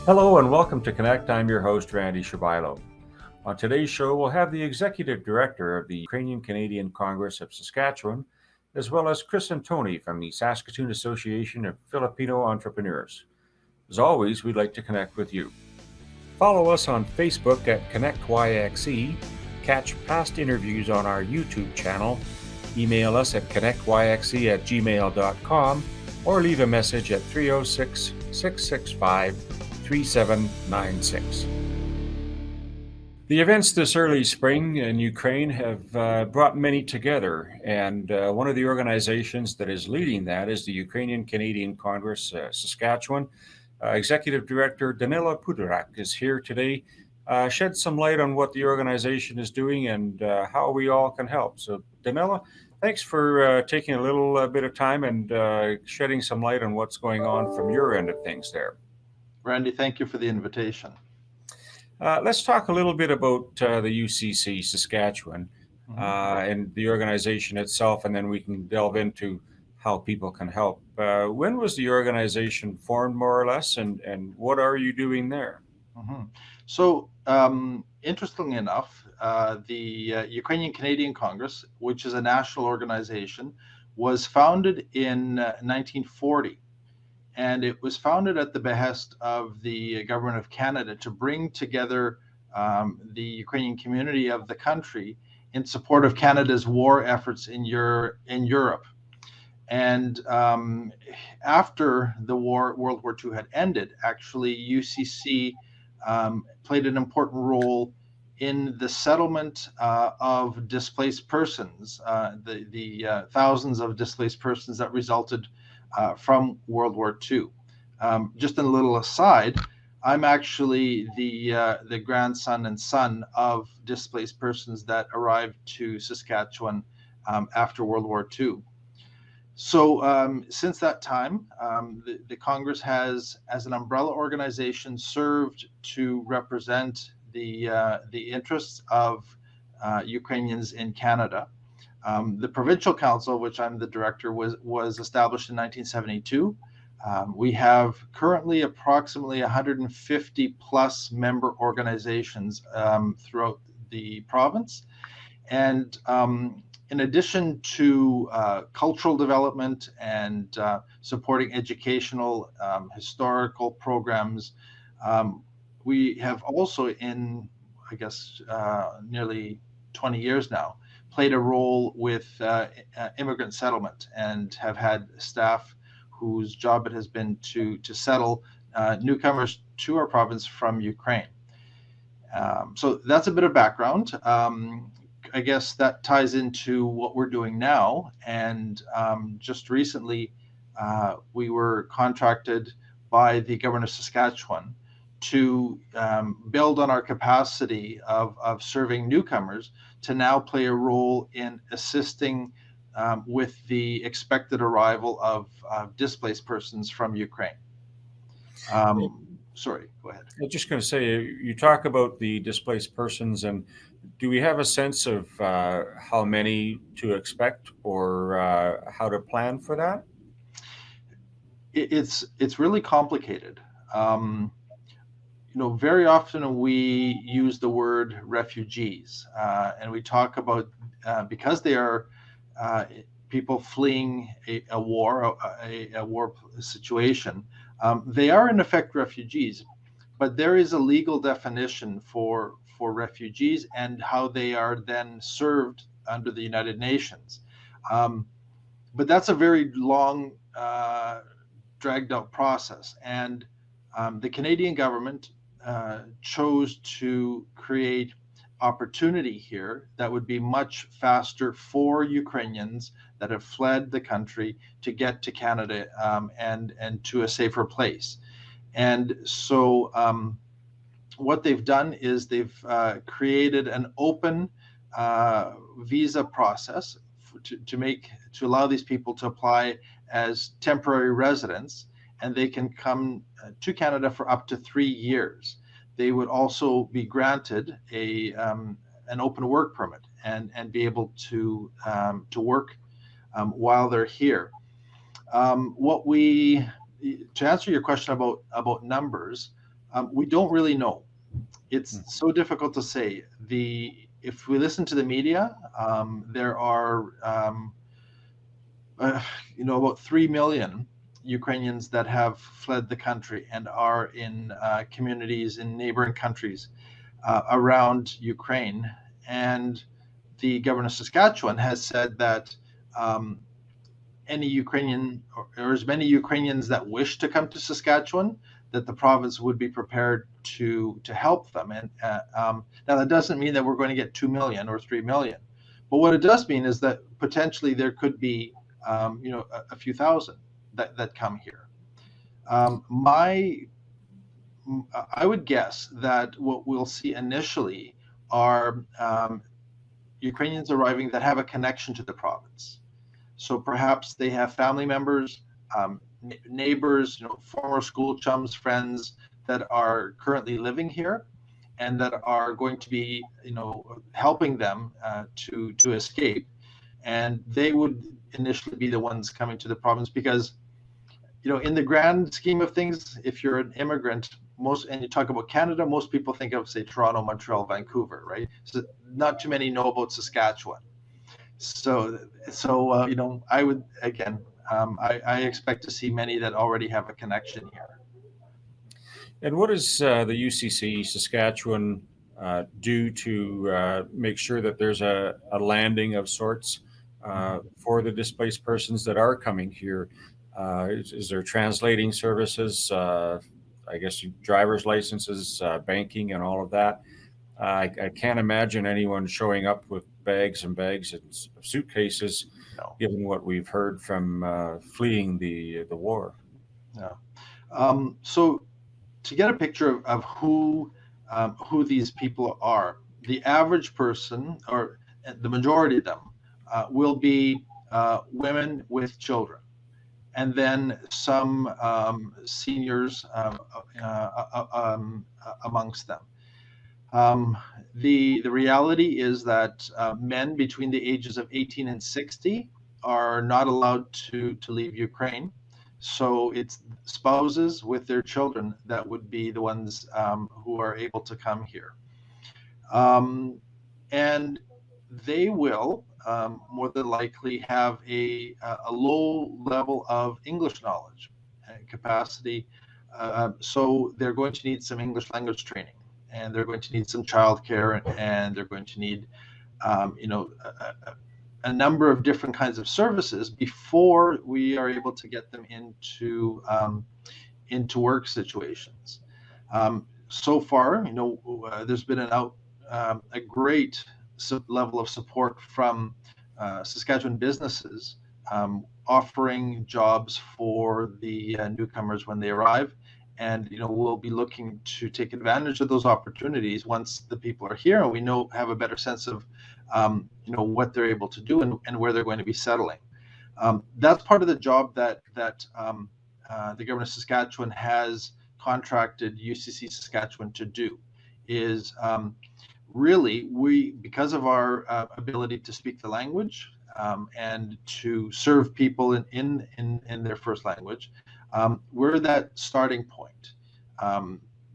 Hello and welcome to Connect. I'm your host, Randy Shabilo. On today's show, we'll have the Executive Director of the Ukrainian Canadian Congress of Saskatchewan, as well as Chris and Tony from the Saskatoon Association of Filipino Entrepreneurs. As always, we'd like to connect with you. Follow us on Facebook at ConnectYXE, catch past interviews on our YouTube channel, email us at connectyxe@gmail.com, or leave a message at 306 665 3796. The events this early spring in Ukraine have brought many together, and one of the organizations that is leading that is the Ukrainian Canadian Congress, Saskatchewan. Executive Director Danylo Puderak is here today. Shed some light on what the organization is doing and how we all can help. So, Danylo, thanks for taking a little bit of time and shedding some light on what's going on from your end of things there. Randy, thank you for the invitation. Let's talk a little bit about the UCC Saskatchewan and the organization itself, and then we can delve into how people can help. When was the organization formed, more or less, and what are you doing there? Mm-hmm. So, interestingly enough, the Ukrainian Canadian Congress, which is a national organization, was founded in 1940. And it was founded at the behest of the government of Canada to bring together the Ukrainian community of the country in support of Canada's war efforts in Europe. And after the war, World War II had ended, actually UCC played an important role in the settlement of displaced persons, the thousands of displaced persons that resulted from World War II. Just a little aside, I'm actually the grandson and son of displaced persons that arrived to Saskatchewan after World War II. So since that time, the Congress has, as an umbrella organization, served to represent the interests of Ukrainians in Canada. The Provincial Council, which I'm the director, was established in 1972. We have currently approximately 150 plus member organizations throughout the province. And in addition to cultural development and supporting educational, historical programs, we have also in, I guess, nearly 20 years now, played a role with immigrant settlement and have had staff whose job it has been to settle newcomers to our province from Ukraine. So that's a bit of background. I guess that ties into what we're doing now. And just recently, we were contracted by the government of Saskatchewan to build on our capacity of serving newcomers to now play a role in assisting with the expected arrival of displaced persons from Ukraine. Sorry, go ahead. I was just going to say, you talk about the displaced persons, and do we have a sense of how many to expect or how to plan for that? It's really complicated. Very often we use the word refugees, and we talk about because they are people fleeing a war situation. They are in effect refugees, but there is a legal definition for refugees and how they are then served under the United Nations. But that's a very long, dragged out process, and the Canadian government chose to create opportunity here that would be much faster for Ukrainians that have fled the country to get to Canada and to a safer place. And so what they've done is they've created an open visa process to allow these people to apply as temporary residents, and they can come to Canada for up to 3 years. They would also be granted an open work permit and be able to work while they're here. To answer your question about numbers, We don't really know. It's Mm. so difficult to say. If we listen to the media, there are uh, about 3 million Ukrainians that have fled the country and are in communities in neighboring countries around Ukraine. And the governor of Saskatchewan has said that um, any Ukrainian or as many Ukrainians that wish to come to Saskatchewan, that the province would be prepared to help them. And now that doesn't mean that we're going to get 2 million or 3 million, but what it does mean is that potentially there could be a few thousand that come here. My I would guess that what we'll see initially are Ukrainians arriving that have a connection to the province. So perhaps they have family members, neighbors, former school chums, friends that are currently living here, and that are going to be, helping them to escape. And they would initially be the ones coming to the province because, in the grand scheme of things, if you're an immigrant, and you talk about Canada, most people think of, say, Toronto, Montreal, Vancouver, right? So not too many know about Saskatchewan. So I would again, I expect to see many that already have a connection here. And what does the UCC Saskatchewan do to make sure that there's a landing of sorts for the displaced persons that are coming here? Is there translating services? I guess driver's licenses, banking, and all of that. I can't imagine anyone showing up with bags and bags and suitcases, No, given what we've heard from fleeing the war. no. So to get a picture of who these people are, the average person, or the majority of them, will be women with children, and then some seniors amongst them. Um, the reality is that men between the ages of 18 and 60 are not allowed to leave Ukraine. So it's spouses with their children that would be the ones who are able to come here. Um, and they will more than likely have a low level of English knowledge and capacity. So they're going to need some English language training, and they're going to need some childcare, and they're going to need, a number of different kinds of services before we are able to get them into work situations. So far, there's been a great level of support from Saskatchewan businesses offering jobs for the newcomers when they arrive. And we'll be looking to take advantage of those opportunities once the people are here, and we have a better sense of what they're able to do and where they're going to be settling. That's part of the job that the government of Saskatchewan has contracted UCC Saskatchewan to do. Is really, because of our ability to speak the language and to serve people in their first language, we're that starting point.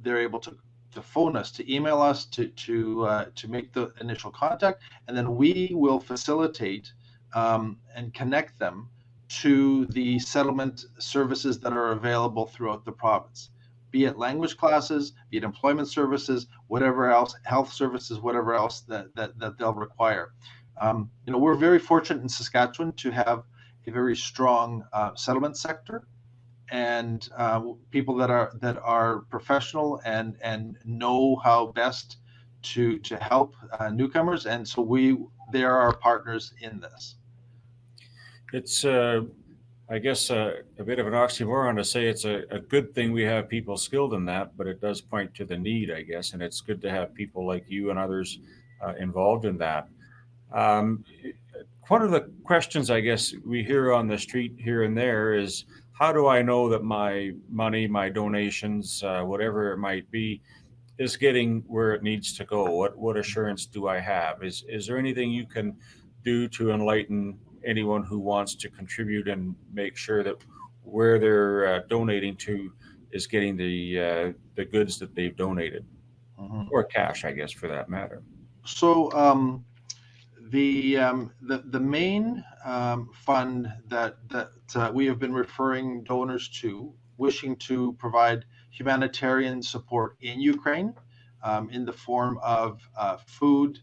They're able to phone us, to email us, to make the initial contact, and then we will facilitate and connect them to the settlement services that are available throughout the province, be it language classes, be it employment services, whatever else, health services, whatever else that they'll require. We're very fortunate in Saskatchewan to have a very strong settlement sector, and people that are professional and know how best to help newcomers, and so they are our partners in this. It's, I guess, a bit of an oxymoron to say it's a good thing we have people skilled in that, but it does point to the need, I guess, and it's good to have people like you and others involved in that. Um, One of the questions I guess we hear on the street here and there is, how do I know that my money, my donations, whatever it might be, is getting where it needs to go? What assurance do I have? Is there anything you can do to enlighten anyone who wants to contribute and make sure that where they're donating to is getting the goods that they've donated, Mhm. or cash, I guess, for that matter. So the main fund that we have been referring donors to, wishing to provide humanitarian support in Ukraine, in the form of food,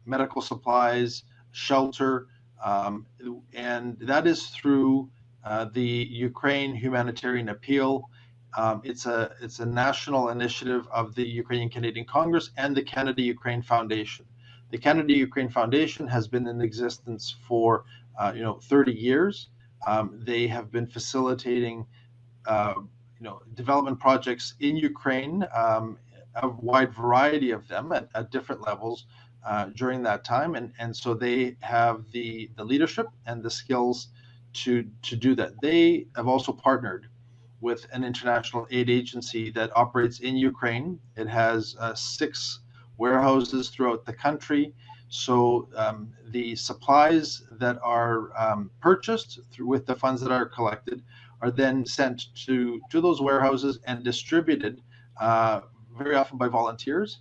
medical supplies, shelter, and that is through the Ukraine Humanitarian Appeal. It's a national initiative of the Ukrainian Canadian Congress and the Canada Ukraine Foundation. The Canada Ukraine Foundation has been in existence for 30 years. They have been facilitating development projects in Ukraine, a wide variety of them at different levels during that time, and so they have the leadership and the skills to do that. They have also partnered with an international aid agency that operates in Ukraine. It has 6 warehouses throughout the country. So the supplies that are purchased with the funds that are collected are then sent to those warehouses and distributed, very often by volunteers,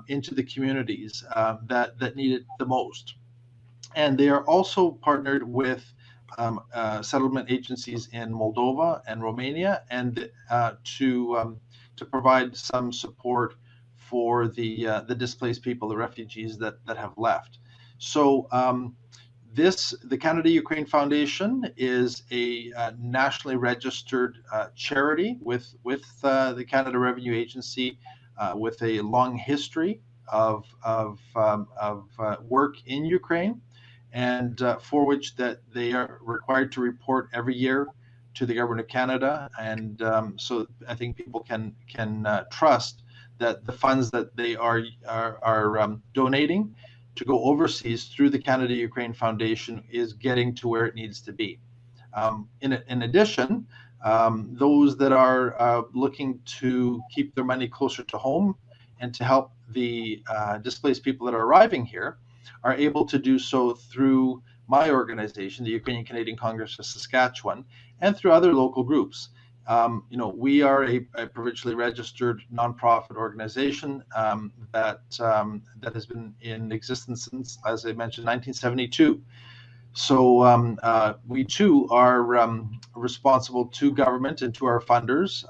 into the communities that need it the most. And they are also partnered with settlement agencies in Moldova and Romania, and to provide some support for the displaced people, the refugees that have left. So the Canada Ukraine Foundation is a nationally registered charity with the Canada Revenue Agency, with a long history of work in Ukraine, and for which that they are required to report every year to the government of Canada. And so I think people can trust that the funds that they are donating to go overseas through the Canada Ukraine Foundation is getting to where it needs to be. In addition, those that are looking to keep their money closer to home and to help the displaced people that are arriving here are able to do so through my organization, the Ukrainian Canadian Congress of Saskatchewan, and through other local groups. We are a provincially registered nonprofit organization that has been in existence since, as I mentioned, 1972. So we too are responsible to government and to our funders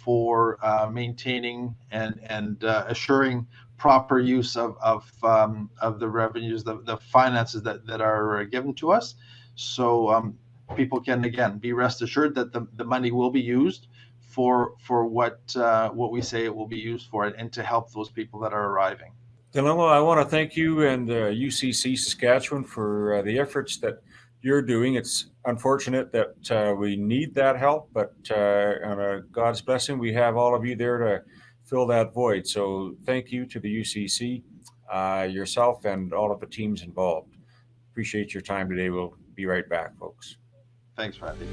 for maintaining and assuring proper use of the revenues, the finances that are given to us. So people can again be rest assured that the money will be used for what we say it will be used for, and to help those people that are arriving. Danylo, I want to thank you and UCC Saskatchewan for the efforts that you're doing. It's unfortunate that we need that help, but on God's blessing, we have all of you there to fill that void. So thank you to the UCC, yourself, and all of the teams involved. Appreciate your time today. We'll be right back, folks. Thanks, Randy.